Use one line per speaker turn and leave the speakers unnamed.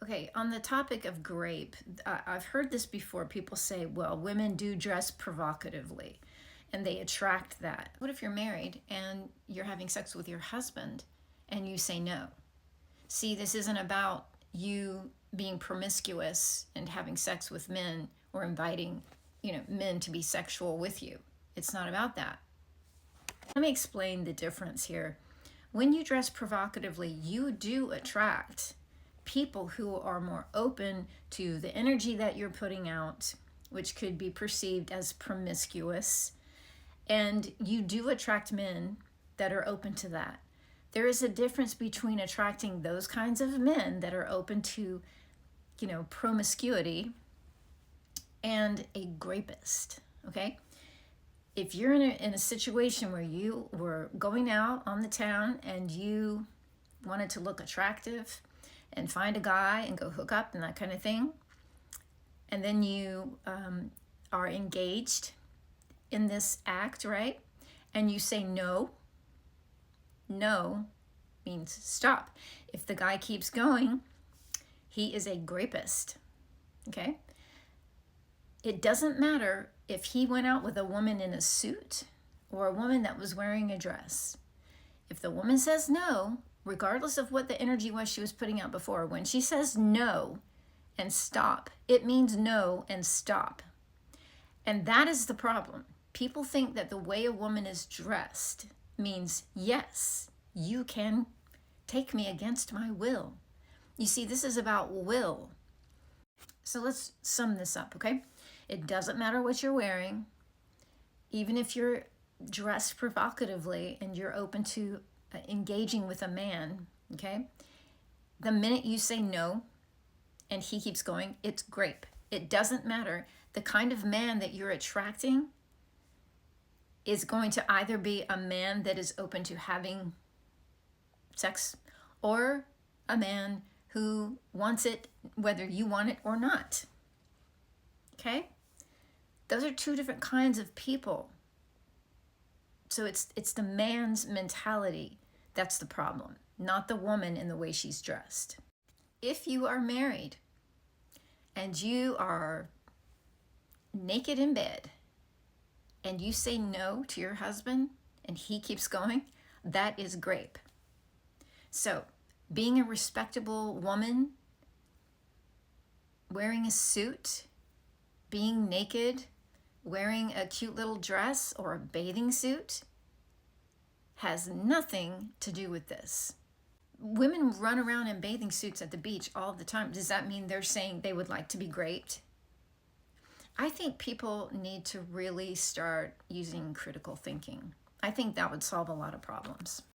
Okay, on the topic of grape, I've heard this before. People say, well, women do dress provocatively and they attract that. What if you're married and you're having sex with your husband and you say no? See, this isn't about you being promiscuous and having sex with men or inviting, men to be sexual with you. It's not about that. Let me explain the difference here. When you dress provocatively, you do attract people who are more open to the energy that you're putting out, which could be perceived as promiscuous. And you do attract men that are open to that. There is a difference between attracting those kinds of men that are open to, promiscuity and a grapist, okay? If you're in a situation where you were going out on the town and you wanted to look attractive and find a guy and go hook up and that kind of thing, and then you are engaged in this act, right? And you say no. No means stop. If the guy keeps going, he is a grapist, okay? It doesn't matter if he went out with a woman in a suit or a woman that was wearing a dress. If the woman says no, regardless of what the energy was she was putting out before, when she says no and stop, it means no and stop. And that is the problem. People think that the way a woman is dressed means, yes, you can take me against my will. You see, this is about will. So let's sum this up, okay? It doesn't matter what you're wearing. Even if you're dressed provocatively and you're open to engaging with a man, okay? The minute you say no and he keeps going, it's grape. It doesn't matter. The kind of man that you're attracting is going to either be a man that is open to having sex or a man who wants it whether you want it or not. Okay? Those are two different kinds of people. So it's the man's mentality that's the problem, not the woman in the way she's dressed. If you are married and you are naked in bed and you say no to your husband and he keeps going, that is grape. So being a respectable woman, wearing a suit, being naked, wearing a cute little dress or a bathing suit has nothing to do with this. Women run around in bathing suits at the beach all the time. Does that mean they're saying they would like to be graped? I think people need to really start using critical thinking. I think that would solve a lot of problems.